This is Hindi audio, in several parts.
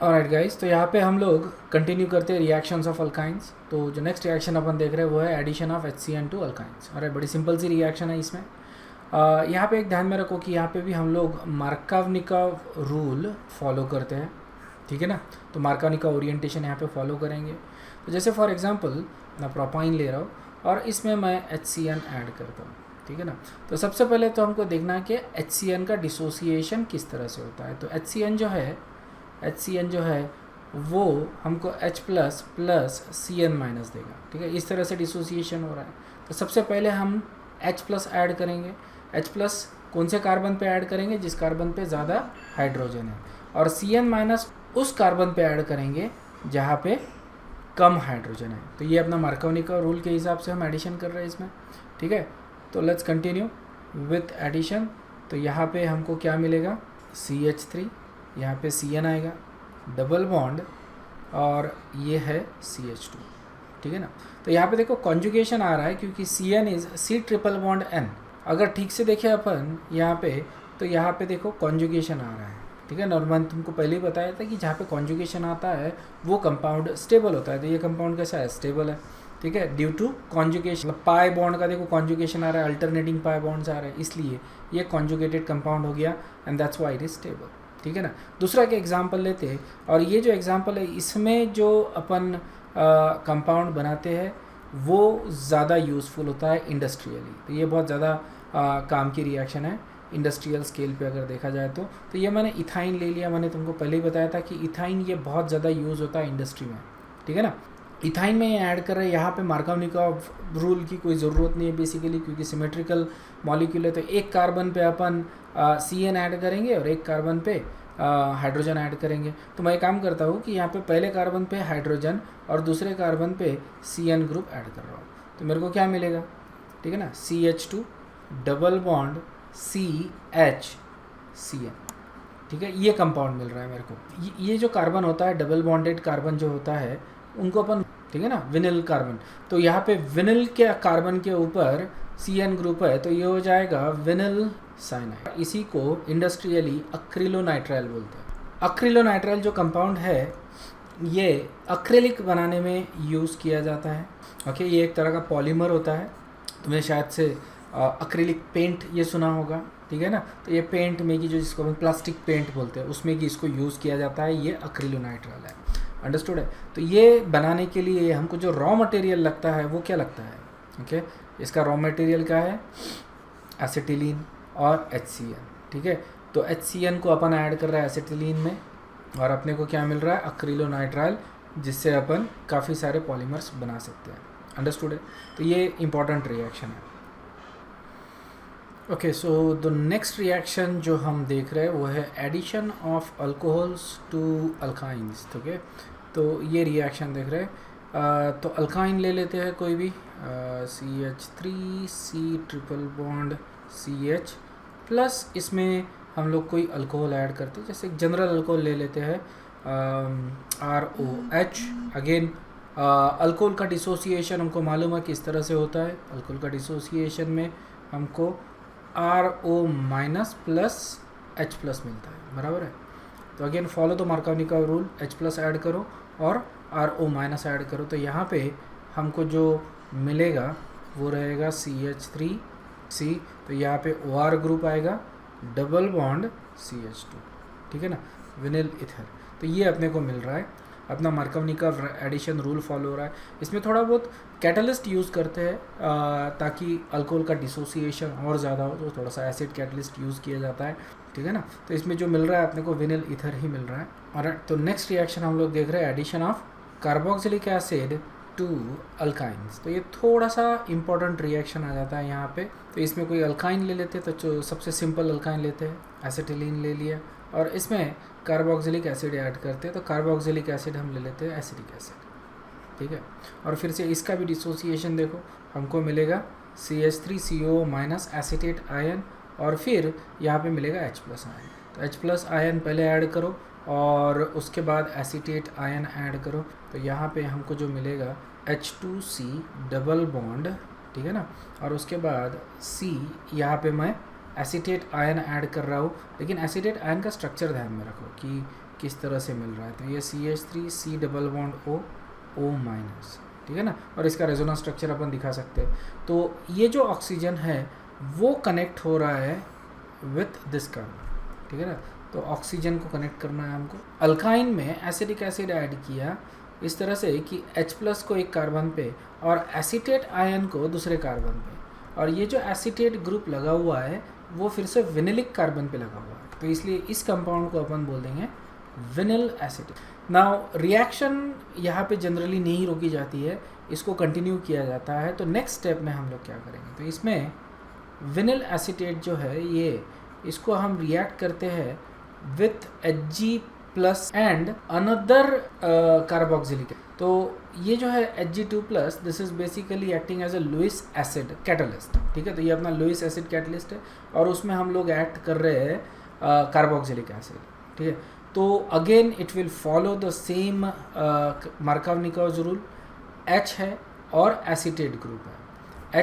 ऑलराइट गाइस, तो यहाँ पे हम लोग कंटिन्यू करते हैं रिएक्शंस ऑफ अल्काइंस। तो जो नेक्स्ट रिएक्शन अपन देख रहे हैं वो है addition of HCN to alkynes. और बड़ी सिंपल सी रिएक्शन है इसमें। यहाँ पे एक ध्यान में रखो कि यहाँ पे भी हम लोग मार्कोवनिकोव रूल फॉलो करते हैं, ठीक है ना। तो मार्कोवनिकोव ओरिएंटेशन यहाँ पे फॉलो करेंगे। तो जैसे फॉर एग्जांपल मैं प्रोपाइन ले रहा हूँ और इसमें मैं HCN ऐड करता हूँ, ठीक है ना। तो सबसे पहले तो हमको देखना है कि HCN का डिसोसिएशन किस तरह से होता है। तो HCN जो है वो हमको H plus plus CN minus देगा, ठीक है। इस तरह से डिसोसिएशन हो रहा है। तो सबसे पहले हम H प्लस ऐड करेंगे। H प्लस कौन से कार्बन पे ऐड करेंगे? जिस कार्बन पे ज़्यादा हाइड्रोजन है। और CN माइनस उस कार्बन पे ऐड करेंगे जहाँ पे कम हाइड्रोजन है। तो ये अपना मार्कोवनिकोव रूल के हिसाब से हम एडिशन कर रहे हैं इसमें, ठीक है। तो लेट्स कंटिन्यू विथ एडिशन। तो यहाँ पे हमको क्या मिलेगा? CH3, यहाँ पे CN आएगा, डबल बॉन्ड, और ये है CH2, ठीक है ना। तो यहाँ पे देखो कॉन्जुगेशन आ रहा है क्योंकि CN is C triple bond N। अगर ठीक से देखें अपन यहाँ पे, तो यहाँ पे देखो कॉन्जुगेशन आ रहा है, ठीक है। नॉर्मल तुमको पहले ही बताया था कि जहाँ पे कॉन्जुगेशन आता है वो कंपाउंड स्टेबल होता है। तो ये कंपाउंड कैसा है? स्टेबल है, ठीक है, due to conjugation. Pi bond का देखो कॉन्जुगेशन आ रहा है, अल्टरनेटिंग पाई बॉन्ड्स आ रहे हैं, इसलिए ये कॉन्जुगेटेड कंपाउंड हो गया and that's why it is stable, ठीक है ना। दूसरा के एग्जाम्पल लेते हैं, और ये जो एग्जाम्पल है इसमें जो अपन कंपाउंड बनाते हैं वो ज़्यादा यूज़फुल होता है इंडस्ट्रियली। तो ये बहुत ज़्यादा काम की रिएक्शन है इंडस्ट्रियल स्केल पे अगर देखा जाए तो ये मैंने इथाइन ले लिया। मैंने तुमको पहले ही बताया था कि इथाइन ये बहुत ज़्यादा यूज़ होता है इंडस्ट्री में, ठीक है ना। इथाइन में ये ऐड कर रहे हैं। यहाँ पे मार्कोवनिकोव रूल की कोई ज़रूरत नहीं है बेसिकली, क्योंकि सिमेट्रिकल मॉलिक्यूल है। तो एक कार्बन पे अपन CN ऐड करेंगे और एक कार्बन पे हाइड्रोजन ऐड करेंगे। तो मैं एक काम करता हूँ कि यहाँ पे पहले कार्बन पे हाइड्रोजन और दूसरे कार्बन पे CN ग्रुप ऐड कर रहा हूँ। तो मेरे को क्या मिलेगा? ठीक है ना, CH2 डबल बॉन्ड CN, ठीक है। ये कंपाउंड मिल रहा है मेरे को। ये जो कार्बन होता है, डबल बॉन्डेड कार्बन जो होता है, उनको अपन, ठीक है ना, विनिल कार्बन। तो यहाँ पे विनिल के कार्बन के ऊपर CN ग्रुप है, तो ये हो जाएगा विनिल साइनाइड। इसी को इंडस्ट्रियली अक्रिलोनाइट्राइल बोलते हैं। अक्रिलोनाइट्राइल जो कंपाउंड है ये अक्रेलिक बनाने में यूज़ किया जाता है, ओके। ये एक तरह का पॉलीमर होता है। तुम्हें शायद से अक्रेलिक पेंट ये सुना होगा, ठीक है ना। तो ये पेंट में की जो जिसको हम प्लास्टिक पेंट बोलते हैं उसमें कि इसको यूज़ किया जाता है, ये अक्रिलोनाइट्राइल है। अंडरस्टूड है। तो ये बनाने के लिए हमको जो रॉ मटेरियल लगता है वो क्या लगता है? ओके, इसका रॉ मटेरियल क्या है? एसिटिलीन और HCN, ठीक है। तो HCN को अपन ऐड कर रहे हैं एसिटिलीन में, और अपने को क्या मिल रहा है? अक्रिलोनाइट्राइल, जिससे अपन काफ़ी सारे पॉलीमर्स बना सकते हैं। अंडरस्टूड है। तो ये इंपॉर्टेंट रिएक्शन है। Okay, so the next reaction जो हम देख रहे हैं वो है addition of alcohols to alkynes, ठीक है। तो ये रिएक्शन देख रहे हैं। तो अल्काइन ले लेते हैं कोई भी, CH3 C triple bond CH plus, इसमें हम लोग कोई अल्कोहल ऐड करते हैं। जैसे एक जनरल अल्कोहल ले लेते हैं, ROH। अगेन अल्कोहल का डिसोसिएशन हमको मालूम है किस तरह से होता है। अल्कोहल का डिसोसिएशन में हमको RO minus plus H plus मिलता है, बराबर है। तो again follow the Markovnikov rule, H plus add करो और RO माइनस ऐड करो। तो यहाँ पे हमको जो मिलेगा वो रहेगा CH3C। तो यहाँ पे OR ग्रुप आएगा, डबल बॉन्ड CH2, ठीक है ना, विनिल इथर। तो ये अपने को मिल रहा है। अपना मार्कोवनिकोव एडिशन रूल फॉलो हो रहा है। इसमें थोड़ा बहुत कैटलिस्ट यूज़ करते हैं ताकि अल्कोहल का डिसोसिएशन और ज़्यादा हो, तो थोड़ा सा एसिड कैटलिस्ट यूज़ किया जाता है, ठीक है ना। तो इसमें जो मिल रहा है अपने को विनिल ईथर ही मिल रहा है। और तो नेक्स्ट रिएक्शन हम लोग देख रहे हैं addition of carboxylic acid to alkynes. तो ये थोड़ा सा इंपॉर्टेंट रिएक्शन आ जाता है यहाँ पे। तो इसमें कोई अल्काइन ले लेते हैं, तो सबसे सिंपल अल्काइन लेते हैं, एसिटिलीन ले लिया, और इसमें कार्बोक्सिलिक एसिड ऐड करते हैं। तो कार्बोक्सिलिक एसिड हम ले लेते हैं एसिडिक एसिड, ठीक है। और फिर से इसका भी डिसोसिएशन देखो, हमको मिलेगा CH3CO माइनस एसिटेट आयन, और फिर यहाँ पे मिलेगा H प्लस आयन। तो H प्लस आयन पहले ऐड करो और उसके बाद एसिटेट आयन ऐड करो। तो यहाँ पे हमको जो मिलेगा H2C डबल बॉन्ड, ठीक है ना, और उसके बाद C यहाँ पे मैं एसीटेट आयन ऐड कर रहा हूँ, लेकिन एसीटेट आयन का स्ट्रक्चर ध्यान में रखो कि किस तरह से मिल रहा है। तो ये CH3 C double bond O O minus, ठीक है ना, और इसका रेजोनेंस स्ट्रक्चर अपन दिखा सकते हैं। तो ये जो ऑक्सीजन है वो कनेक्ट हो रहा है विथ दिस कार्बन, ठीक है ना। तो ऑक्सीजन को कनेक्ट करना है हमको। अल्काइन में एसिटिक एसिड ऐड किया इस तरह से कि H+ को एक कार्बन पे और एसीटेट आयन को दूसरे कार्बन पे, और ये जो एसीटेट ग्रुप लगा हुआ है वो फिर से विनिलिक कार्बन पे लगा हुआ है, तो इसलिए इस कंपाउंड को अपन बोल देंगे विनिल एसिटेट। नाउ रिएक्शन यहाँ पे जनरली नहीं रोकी जाती है, इसको कंटिन्यू किया जाता है। तो नेक्स्ट स्टेप में हम लोग क्या करेंगे, तो इसमें विनिल एसिटेट जो है ये, इसको हम रिएक्ट करते हैं with Hg+ and another carboxylic. तो ये जो है Hg2+, this is basically acting as a Lewis acid catalyst, ठीक है। तो ये अपना लुइस एसिड कैटलिस्ट है और उसमें हम लोग ऐड कर रहे हैं कार्बोक्सिलिक एसिड, ठीक है। तो again it will follow the same Markov-Nichols rule. H है और एसीटेट ग्रुप है,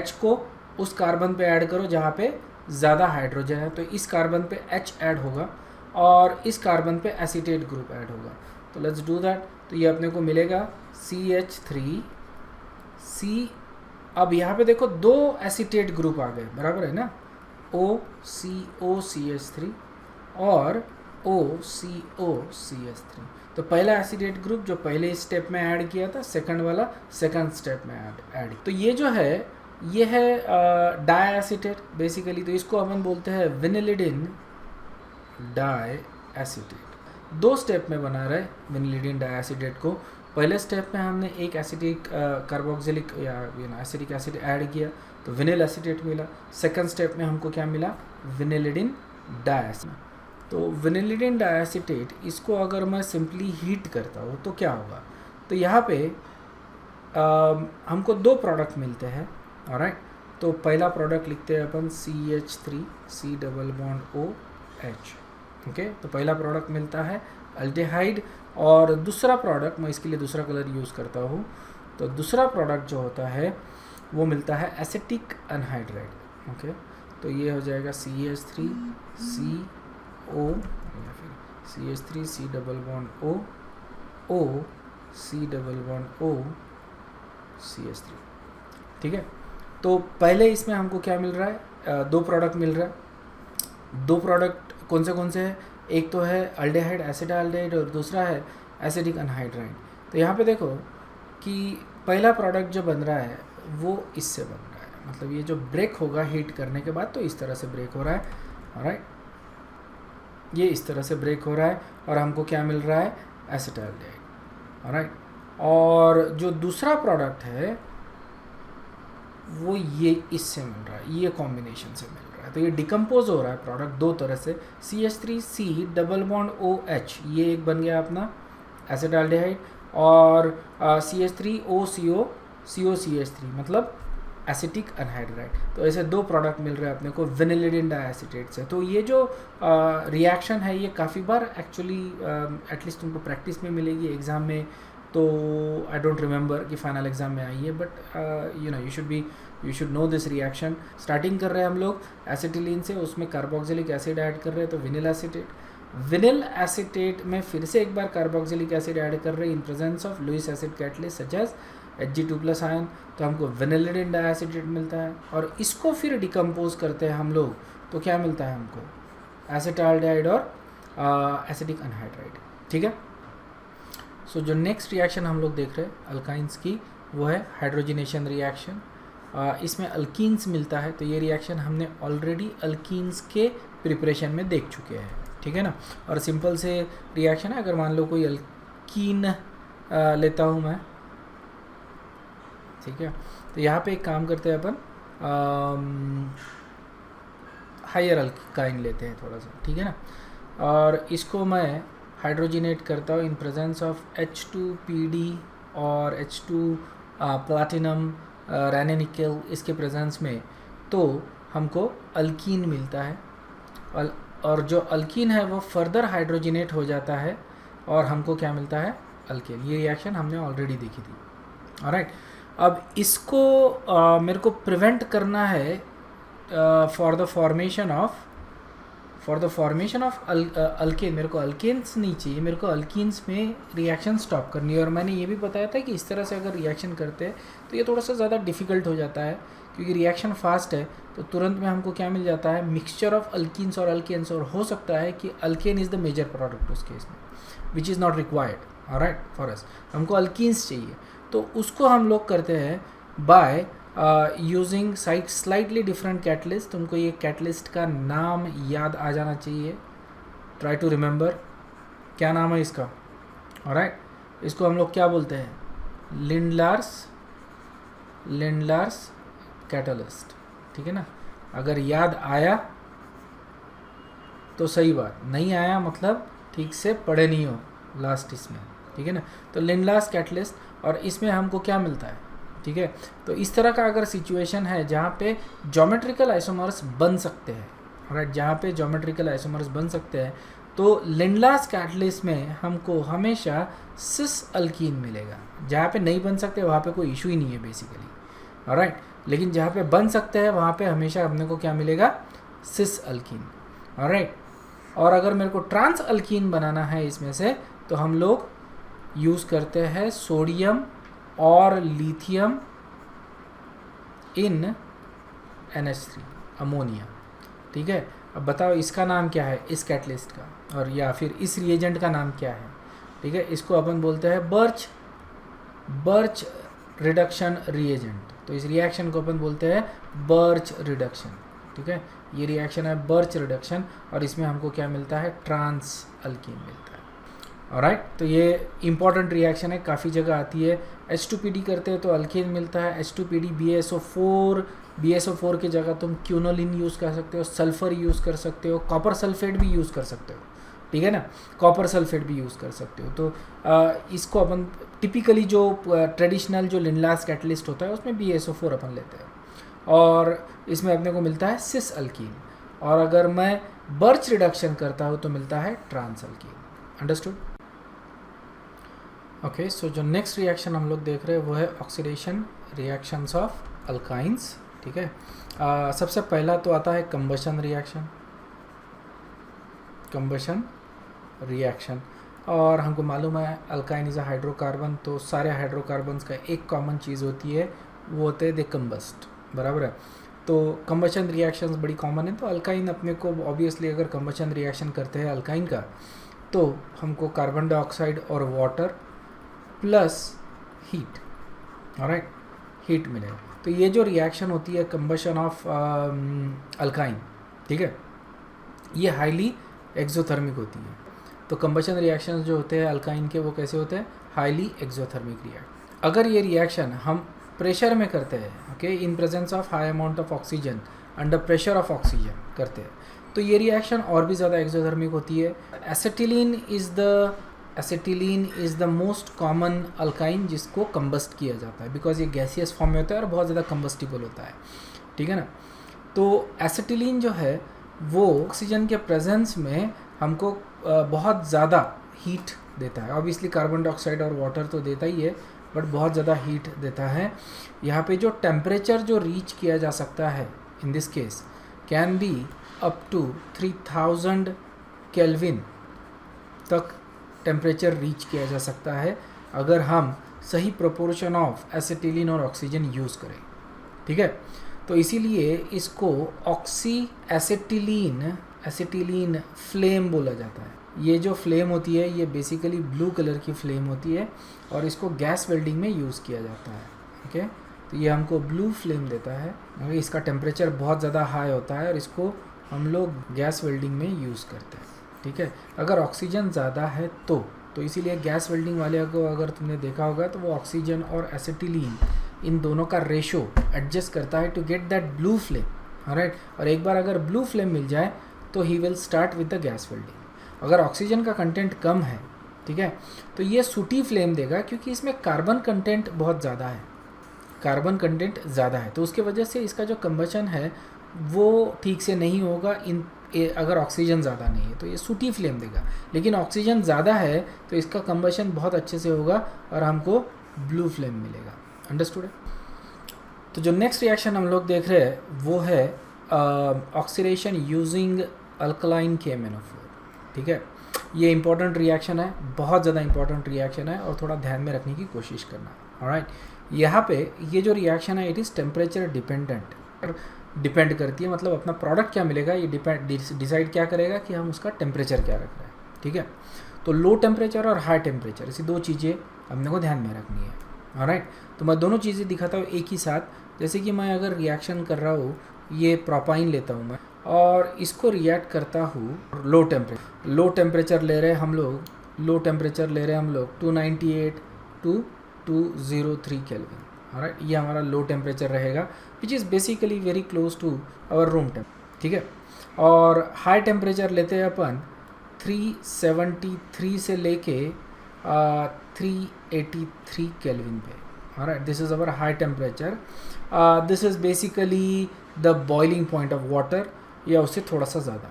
H को उस कार्बन पे ऐड करो जहाँ पे ज़्यादा हाइड्रोजन है, तो इस कार्बन पे H ऐड होगा और इस कार्बन पे एसीटेट ग्रुप ऐड होगा। तो लेट्स डू दैट। तो ये अपने को मिलेगा CH3C। अब यहाँ पे देखो दो एसीटेट ग्रुप आ गए, बराबर है ना, OCOCH3 और OCOCH3। तो पहला एसीटेट ग्रुप जो पहले स्टेप में ऐड किया था, सेकंड वाला सेकंड स्टेप में ऐड। तो ये जो है ये है डाई एसीटेट बेसिकली। तो इसको अपन बोलते हैं विनिलिडिन डाई एसीटेट। दो स्टेप में बना रहे विनिलिडिन डाई एसीटेट को। पहले स्टेप में हमने एक एसिडिक कार्बोक्सिलिक या एसिडिक एसिड ऐड किया तो विनिल एसीटेट मिला। सेकंड स्टेप में हमको क्या मिला, विनिलिडिन डाई एसीटेट। तो विनिलिडिन डाई एसीटेट, इसको अगर मैं सिंपली हीट करता हूँ तो क्या होगा, तो यहाँ पे हमको दो प्रोडक्ट मिलते हैं, ऑलराइट। तो पहला प्रोडक्ट लिखते हैं अपन CH3C double bond OH, okay. तो पहला प्रोडक्ट मिलता है अल्डिहाइड, और दूसरा प्रोडक्ट मैं इसके लिए दूसरा कलर यूज़ करता हूँ। तो दूसरा प्रोडक्ट जो होता है वो मिलता है एसिटिक अनहाइड्राइड, ओके। तो ये हो जाएगा CH3CO या फिर CH3C double bond O C double bond O CH3, ठीक है। तो पहले इसमें हमको क्या मिल रहा है, दो प्रोडक्ट मिल रहा है। दो प्रोडक्ट कौन से हैं, एक तो है अल्डेहाइड एसिटाल्डेहाइड और दूसरा है एसिडिक अनहाइड्राइड। तो यहाँ पे देखो कि पहला प्रोडक्ट जो बन रहा है वो इससे बन रहा है, मतलब ये जो ब्रेक होगा हीट करने के बाद तो इस तरह से ब्रेक हो रहा है, ऑलराइट। ये इस तरह से ब्रेक हो रहा है और हमको क्या मिल रहा है, एसिटाल्डेहाइड, ऑलराइट। और जो दूसरा प्रोडक्ट है वो ये इससे मिल रहा है, ये कॉम्बिनेशन से मिल रहा है। तो ये डिकम्पोज हो रहा है प्रोडक्ट दो तरह से। CH3C डबल बॉन्ड OH, ये एक बन गया अपना एसिटाल्डेहाइड, और CH3OCOCH3 मतलब एसिटिक अनहाइड्राइड। तो ऐसे दो प्रोडक्ट मिल रहे हैं अपने को विनिलिडिन डाई एसीटेट से। तो ये जो रिएक्शन है ये काफ़ी बार एक्चुअली एटलीस्ट तुमको प्रैक्टिस में मिलेगी, एग्ज़ाम में तो आई डोंट रिमेंबर कि फाइनल एग्जाम में आई है, but you should know this reaction. Starting कर रहे हैं हम लोग एसिटिलीन से, उसमें कार्बोक्सिलिक एसिड ऐड कर रहे हैं तो विनिल एसीटेट। विनिल एसीटेट में फिर से एक बार कार्बोक्सिलिक एसिड ऐड कर रहे हैं in presence of Lewis acid catalyst such as Hg2+ ion, तो हमको विनिलिडिन डाई एसीटेट मिलता है। और इसको फिर डिकम्पोज करते हैं हम लोग तो क्या मिलता है हमको, एसिटाल्डेहाइड और एसिडिक अनहाइड्राइड, ठीक है। सो जो नेक्स्ट रिएक्शन हम लोग देख रहे हैं अल्काइंस की वो है हाइड्रोजनेशन रिएक्शन। इसमें अल्कीन्स मिलता है, तो ये रिएक्शन हमने ऑलरेडी अल्कीन्स के प्रिपरेशन में देख चुके हैं, ठीक है ना। और सिंपल से रिएक्शन है, अगर मान लो कोई अल्कीन लेता हूँ मैं, ठीक है। तो यहाँ पे एक काम करते हैं अपन, हायर अल्काइन लेते हैं थोड़ा सा, ठीक है ना। और इसको मैं हाइड्रोजिनेट करता हूँ इन प्रेजेंस ऑफ H2PD और H2 प्लैटिनम रैने निकल, इसके प्रेजेंस में तो हमको अल्कीन मिलता है। और जो अल्कीन है वो फर्दर हाइड्रोजिनेट हो जाता है और हमको क्या मिलता है, अल्केन। ये रिएक्शन हमने ऑलरेडी देखी थी, ऑलराइट। अब इसको मेरे को प्रिवेंट करना है for the formation of alkane, मेरे को अल्केन्स नहीं चाहिए, मेरे को अल्कीन्स में रिएक्शन स्टॉप करनी है। और मैंने ये भी बताया था कि इस तरह से अगर रिएक्शन करते हैं तो ये थोड़ा सा ज़्यादा डिफ़िकल्ट हो जाता है, क्योंकि रिएक्शन फास्ट है तो तुरंत में हमको क्या मिल जाता है, मिक्सचर ऑफ अल्कीन्स और अल्केन्स, और हो सकता है कि alkane is the major product उस केस में, which is not required alright for us. हमको अल्कीन्स चाहिए, तो उसको हम लोग करते हैं by using slightly different catalyst. तुमको ये कैटलिस्ट का नाम याद आ जाना चाहिए, ट्राई टू रिमेंबर क्या नाम है इसका। ऑलराइट, इसको हम लोग क्या बोलते हैं, लिंडलार्स कैटलिस्ट, ठीक है ना। अगर याद आया तो सही बात, नहीं आया मतलब ठीक से पढ़े नहीं हो लास्ट इसमें, ठीक है ना। तो लिंडलार्स कैटलिस्ट, और इसमें हमको क्या मिलता है, ठीक है। तो इस तरह का अगर सिचुएशन है जहाँ पे ज्योमेट्रिकल आइसोमर्स बन सकते हैं, राइट, जहाँ पे ज्योमेट्रिकल आइसोमर्स बन सकते हैं, तो लिंडलार्स कैटलिस्ट में हमको हमेशा सिस अल्कीन मिलेगा। जहाँ पे नहीं बन सकते वहाँ पे कोई इशू ही नहीं है बेसिकली, ऑलराइट। लेकिन जहाँ पे बन सकते हैं वहाँ पे हमेशा अपने को क्या मिलेगा, सिस अल्कीन, ऑलराइट। और अगर मेरे को ट्रांस अल्कीन बनाना है इसमें से, तो हम लोग यूज़ करते हैं सोडियम और लिथियम इन NH3 अमोनिया, ठीक है। अब बताओ इसका नाम क्या है इस कैटलिस्ट का, और या फिर इस रिएजेंट का नाम क्या है, ठीक है। इसको अपन बोलते हैं बर्च रिडक्शन रिएजेंट। तो इस रिएक्शन को अपन बोलते हैं बर्च रिडक्शन, ठीक है। ये रिएक्शन है बर्च रिडक्शन, और इसमें हमको क्या मिलता है, ट्रांस अल्कीन मिलता है, ऑलराइट। तो ये इंपॉर्टेंट रिएक्शन है, काफ़ी जगह आती है। H2PD करते हैं तो अल्केन मिलता है, H2PD BSO4 की जगह तुम क्यूनोलिन यूज़ कर सकते हो, सल्फर यूज़ कर सकते हो, कॉपर सल्फेट भी यूज़ कर सकते हो, ठीक है ना, कॉपर सल्फेट भी यूज़ कर सकते हो। तो इसको अपन टिपिकली जो ट्रेडिशनल जो लिंडलार्स कैटलिस्ट होता है उसमें BSO4 अपन लेते हैं, और इसमें अपने को मिलता है सिस अल्कीन। और अगर मैं बर्च रिडक्शन करता हूँ तो मिलता है ट्रांस अल्कीन। अंडरस्टूड? ओके, सो जो नेक्स्ट रिएक्शन हम लोग देख रहे हैं वो है ऑक्सीडेशन रिएक्शंस ऑफ अल्काइंस, ठीक है। सबसे पहला तो आता है कंबशन रिएक्शन, और हमको मालूम है अल्काइन इज़ अ हाइड्रोकार्बन, तो सारे हाइड्रोकार्बन्स का एक कॉमन चीज़ होती है, वो होते हैं दे कंबस्ट, बराबर है। तो कंबशन रिएक्शंस बड़ी कॉमन है। तो अल्काइन अपने को ऑब्वियसली अगर कंबशन रिएक्शन करते हैं अल्काइन का, तो हमको कार्बन डाइऑक्साइड और water plus heat, alright, heat मिलेगा। तो ये जो रिएक्शन होती है कंबशन ऑफ अल्काइन, ठीक है, ये हाईली एक्सोथर्मिक होती है। तो कंबशन रिएक्शंस जो होते हैं अल्काइन के वो कैसे होते हैं, हाईली एक्सोथर्मिक रिएक्शन। अगर ये रिएक्शन हम प्रेशर में करते हैं, okay, in presence of high amount of oxygen, under pressure of oxygen करते हैं, तो ये रिएक्शन और भी ज़्यादा एक्सोथर्मिक होती है। Acetylene is the most common alkyne जिसको कंबस्ट किया जाता है, बिकॉज ये गैसियस फॉर्म में होता है और बहुत ज़्यादा कंबस्टिबल होता है, ठीक है ना। तो एसिटिलीन जो है वो ऑक्सीजन के प्रेजेंस में हमको बहुत ज़्यादा हीट देता है। ऑब्वियसली कार्बन डाइऑक्साइड और वाटर तो देता ही है, बट बहुत ज़्यादा हीट देता है। यहाँ पे जो टेम्परेचर जो रीच किया जा सकता है in this case can be up to 3000 kelvin तक टेम्परेचर रीच किया जा सकता है, अगर हम सही प्रोपोर्शन ऑफ एसिटिलीन और ऑक्सीजन यूज़ करें, ठीक है। तो इसीलिए इसको एसिटिलीन फ्लेम बोला जाता है। ये जो फ्लेम होती है ये बेसिकली ब्लू कलर की फ्लेम होती है, और इसको गैस वेल्डिंग में यूज़ किया जाता है, ओके। तो ये हमको ब्लू फ्लेम देता है, इसका टेम्परेचर बहुत ज़्यादा हाई होता है, और इसको हम लोग गैस वेल्डिंग में यूज़ करते हैं, ठीक है। अगर ऑक्सीजन ज़्यादा है तो इसीलिए गैस वेल्डिंग वाले को अगर तुमने देखा होगा तो वो ऑक्सीजन और एसिटिलीन इन दोनों का रेशो एडजस्ट करता है to get that blue flame, alright. और एक बार अगर ब्लू फ्लेम मिल जाए तो he will start with the gas welding. अगर ऑक्सीजन का कंटेंट कम है, ठीक है, तो ये सूटी फ्लेम देगा, क्योंकि इसमें कार्बन कंटेंट बहुत ज़्यादा है, तो उसके वजह से इसका जो कंबशन है वो ठीक से नहीं होगा अगर ऑक्सीजन ज़्यादा नहीं है तो ये सूटी फ्लेम देगा। लेकिन ऑक्सीजन ज़्यादा है तो इसका कंबशन बहुत अच्छे से होगा और हमको ब्लू फ्लेम मिलेगा। अंडरस्टूड है? तो जो नेक्स्ट रिएक्शन हम लोग देख रहे हैं वो है ऑक्सीडेशन यूजिंग अल्कलाइन KMnO4, ठीक है। ये इंपॉर्टेंट रिएक्शन है, बहुत ज़्यादा इंपॉर्टेंट रिएक्शन है और थोड़ा ध्यान में रखने की कोशिश करना। ऑलराइट, यहाँ पे ये जो रिएक्शन है it is temperature dependent, depend करती है, मतलब अपना प्रोडक्ट क्या मिलेगा ये डिसाइड क्या करेगा कि हम उसका टेम्परेचर क्या रख रहे हैं, ठीक है। तो लो टेम्परेचर और हाई टेम्परेचर, ऐसी दो चीज़ें अपने को ध्यान में रखनी है। ऑलराइट, तो मैं दोनों चीज़ें दिखाता हूँ एक ही साथ। जैसे कि मैं अगर रिएक्शन कर रहा हूँ, ये प्रोपाइन लेता हूँ मैं और इसको रिएक्ट करता हूँ लो टेम्परेचर ले रहे हैं हम लोग, लो टेम्परेचर ले रहे हैं हम लोग 298 to 203 केल्विन। ऑलराइट, ये हमारा लो टेम्परेचर रहेगा which is basically very close to our room temp, ठीक है। और हाई टेम्परेचर लेते हैं अपन 373 से लेके 383 केल्विन पे। Alright, this is our high temperature, this is basically the boiling point of water या उससे थोड़ा सा ज़्यादा।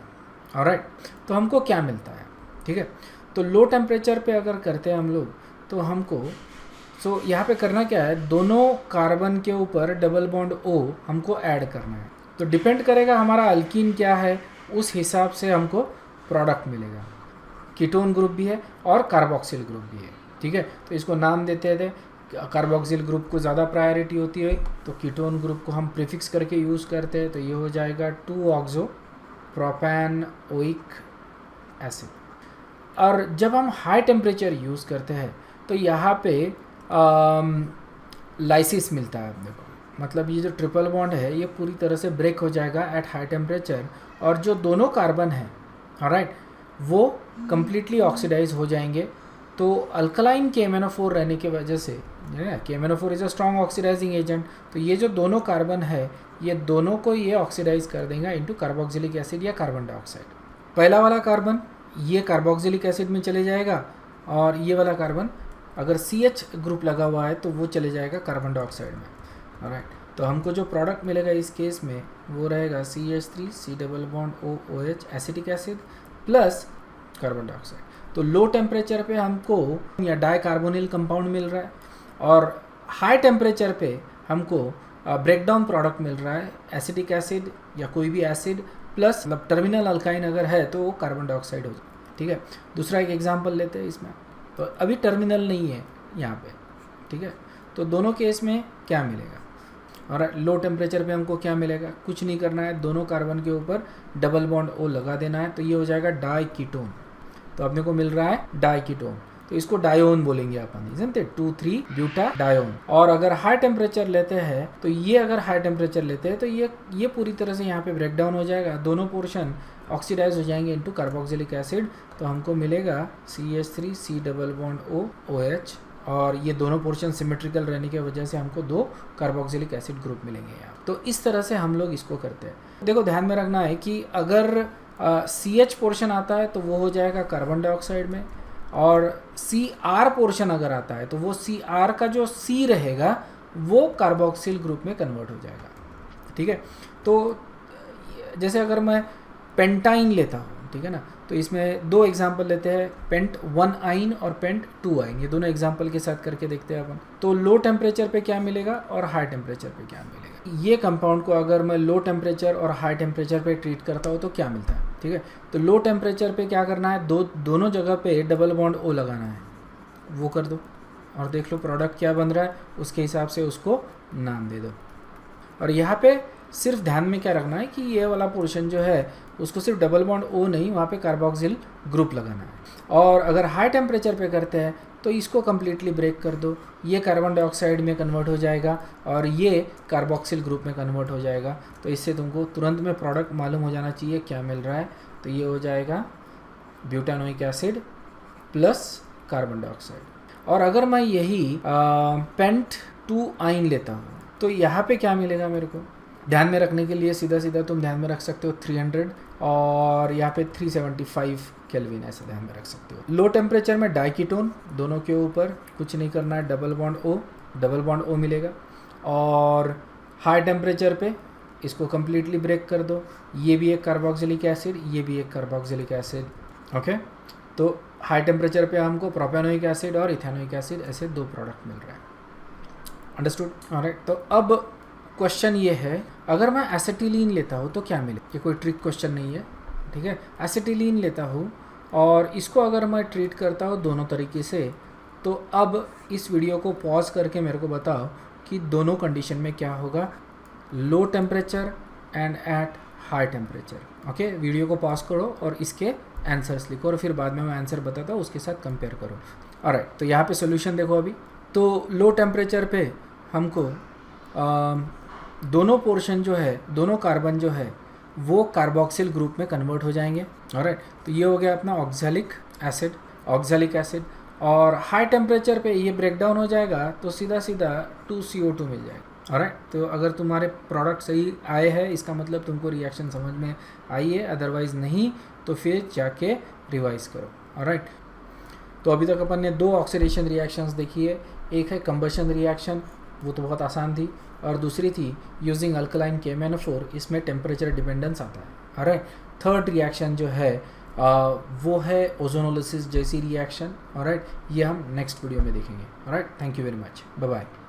ऑलराइट, तो हमको क्या मिलता है, ठीक है। तो लो टेम्परेचर पे अगर करते हैं हम लोग तो हमको यहाँ पे करना क्या है, दोनों कार्बन के ऊपर डबल बॉन्ड O हमको ऐड करना है। तो डिपेंड करेगा हमारा अल्कीन क्या है, उस हिसाब से हमको प्रोडक्ट मिलेगा। कीटोन ग्रुप भी है और कार्बोक्सिल ग्रुप भी है, ठीक है। तो इसको नाम देते थे, कार्बोक्सिल ग्रुप को ज़्यादा प्रायोरिटी होती है तो कीटोन ग्रुप को हम प्रीफिक्स करके यूज़ करते हैं। तो ये हो जाएगा 2-ऑक्सो प्रोपेनोइक एसिड। और जब हम हाई टेम्परेचर यूज़ करते हैं तो यहाँ पे लाइसिस मिलता है अपने को, मतलब ये जो ट्रिपल बॉन्ड है ये पूरी तरह से ब्रेक हो जाएगा एट हाई टेम्परेचर और जो दोनों कार्बन हैं, ऑलराइट, वो कम्प्लीटली ऑक्सीडाइज हो जाएंगे। तो अल्कलाइन KMnO4 रहने की वजह से, KMnO4 is a strong oxidising agent, तो ये जो दोनों कार्बन है ये दोनों को ये ऑक्सीडाइज कर देगा इनटू कार्बोक्सिलिक एसिड या कार्बन डाइऑक्साइड। पहला वाला कार्बन ये कार्बोक्सिलिक एसिड में चले जाएगा और ये वाला कार्बन अगर CH ग्रुप लगा हुआ है तो वो चले जाएगा कार्बन डाइऑक्साइड में। ऑलराइट, तो हमको जो प्रोडक्ट मिलेगा इस केस में वो रहेगा CH3 C double bond OH acetic acid plus carbon dioxide. तो लो टेम्परेचर पे हमको या डाइकार्बोनिल कंपाउंड मिल रहा है और हाई टेम्परेचर पे हमको ब्रेकडाउन प्रोडक्ट मिल रहा है एसिटिक एसिड या कोई भी एसिड प्लस मतलब टर्मिनल अल्काइन अगर है तो वो कार्बन डाइऑक्साइड हो जाए, ठीक है। दूसरा एक एग्जांपल लेते हैं इसमें, तो अभी टर्मिनल नहीं है यहाँ पे, ठीक है। तो दोनों केस में क्या मिलेगा, और लो टेम्परेचर पे हमको क्या मिलेगा, कुछ नहीं करना है, दोनों कार्बन के ऊपर डबल बॉन्ड O लगा देना है। तो ये हो जाएगा डाइकीटोन, तो अपने को मिल रहा है डाइकीटोन, तो इसको डायोन बोलेंगे अपन, इज़न्ट इट, 2,3-ब्यूटाडायोन। और अगर हाई टेम्परेचर लेते हैं तो ये अगर हाई टेम्परेचर लेते हैं तो ये पूरी तरह से यहाँ पे ब्रेक डाउन हो जाएगा, दोनों पोर्शन ऑक्सीडाइज हो जाएंगे इनटू कार्बोक्सिलिक एसिड। तो हमको मिलेगा CH3 C double bond O OH, और ये दोनों पोर्शन सिमेट्रिकल रहने की वजह से हमको 2 कार्बोक्सिलिक एसिड ग्रुप मिलेंगे यहाँ। तो इस तरह से हम लोग इसको करते हैं। देखो ध्यान में रखना है कि अगर CH पोर्शन आता है तो वो हो जाएगा कार्बन डाइऑक्साइड में, और CR पोर्शन अगर आता है तो वो CR का जो C रहेगा वो कार्बोक्सिल ग्रुप में कन्वर्ट हो जाएगा, ठीक है। तो जैसे अगर मैं पेंटाइन लेता हूँ, ठीक है ना, तो इसमें 2 एग्जांपल लेते हैं, पेंट 1 आइन और पेंट 2 आइन, ये दोनों एग्जांपल के साथ करके देखते हैं अपन। तो लो टेम्परेचर पे क्या मिलेगा और हाई टेम्परेचर पे क्या मिलेगा। ये कंपाउंड को अगर मैं लो टेम्परेचर और हाई टेम्परेचर पे ट्रीट करता हूँ तो क्या मिलता है, ठीक है। तो लो टेम्परेचर पे क्या करना है, दोनों जगह पे डबल बॉन्ड O लगाना है, वो कर दो और देख लो प्रोडक्ट क्या बन रहा है, उसके हिसाब से उसको नाम दे दो। और यहाँ पे सिर्फ ध्यान में क्या रखना है कि ये वाला पोर्शन जो है उसको सिर्फ डबल बॉन्ड O नहीं, वहाँ पे कार्बोक्सिल ग्रुप लगाना है। और अगर हाई टेम्परेचर पे करते हैं तो इसको कम्प्लीटली ब्रेक कर दो, ये कार्बन डाइऑक्साइड में कन्वर्ट हो जाएगा और ये कार्बोक्सिल ग्रुप में कन्वर्ट हो जाएगा। तो इससे तुमको तुरंत में प्रोडक्ट मालूम हो जाना चाहिए क्या मिल रहा है। तो ये हो जाएगा butanoic acid plus carbon dioxide. और अगर मैं यही पेंट 2 आइन लेता हूँ तो यहाँ पे क्या मिलेगा मेरे को, ध्यान में रखने के लिए सीधा सीधा तुम ध्यान में रख सकते हो 300 और यहाँ पे 375 केल्विन, ऐसे ध्यान में रख सकते हो। लो टेम्परेचर में डाइकीटोन, दोनों के ऊपर कुछ नहीं करना है, डबल बॉन्ड O मिलेगा। और हाई टेम्परेचर पे इसको कम्प्लीटली ब्रेक कर दो, ये भी एक कार्बोक्सिलिक एसिड, ये भी एक कार्बोक्सिलिक एसिड, ओके। तो हाई टेम्परेचर पे हमको प्रोपेनोइक एसिड और इथेनोइक एसिड, ऐसे 2 प्रोडक्ट मिल रहा है, अंडरस्टूड, ऑलराइट। तो अब क्वेश्चन ये है अगर मैं एसिटिलीन लेता हूँ तो क्या मिले, ये कोई ट्रिक क्वेश्चन नहीं है, ठीक है। एसिटिलीन लेता हूँ और इसको अगर मैं ट्रीट करता हूँ दोनों तरीके से, तो अब इस वीडियो को पॉज करके मेरे को बताओ कि दोनों कंडीशन में क्या होगा, low temperature and at high temperature. Okay, video को पॉज करो और इसके आंसर्स लिखो और फिर बाद में मैं आंसर बताता हूँ, उसके साथ कंपेयर करो। ऑलराइट, तो यहाँ पे सोल्यूशन देखो अभी। तो लो टेम्परेचर पे हमको दोनों पोर्शन जो है, दोनों कार्बन जो है वो कार्बोक्सिल ग्रुप में कन्वर्ट हो जाएंगे। ऑलराइट, तो ये हो गया अपना ऑक्सैलिक एसिड। और हाई टेम्परेचर पे ये ब्रेक डाउन हो जाएगा तो सीधा 2CO2 मिल जाएगा। ऑलराइट, तो अगर तुम्हारे प्रोडक्ट सही आए हैं इसका मतलब तुमको रिएक्शन समझ में आई है, अदरवाइज़ नहीं तो फिर जाके रिवाइज करो। ऑलराइट, तो अभी तक अपन ने 2 ऑक्सीडेशन रिएक्शंस देखी है। एक है कंबशन रिएक्शन, वो तो बहुत आसान थी, और दूसरी थी यूजिंग अल्कलाइन KMnO4, इसमें टेम्परेचर डिपेंडेंस आता है। ऑलराइट, थर्ड रिएक्शन जो है वो है ओजोनोलिसिस जैसी रिएक्शन। ऑलराइट, ये हम नेक्स्ट वीडियो में देखेंगे। Alright, thank you very much, bye bye.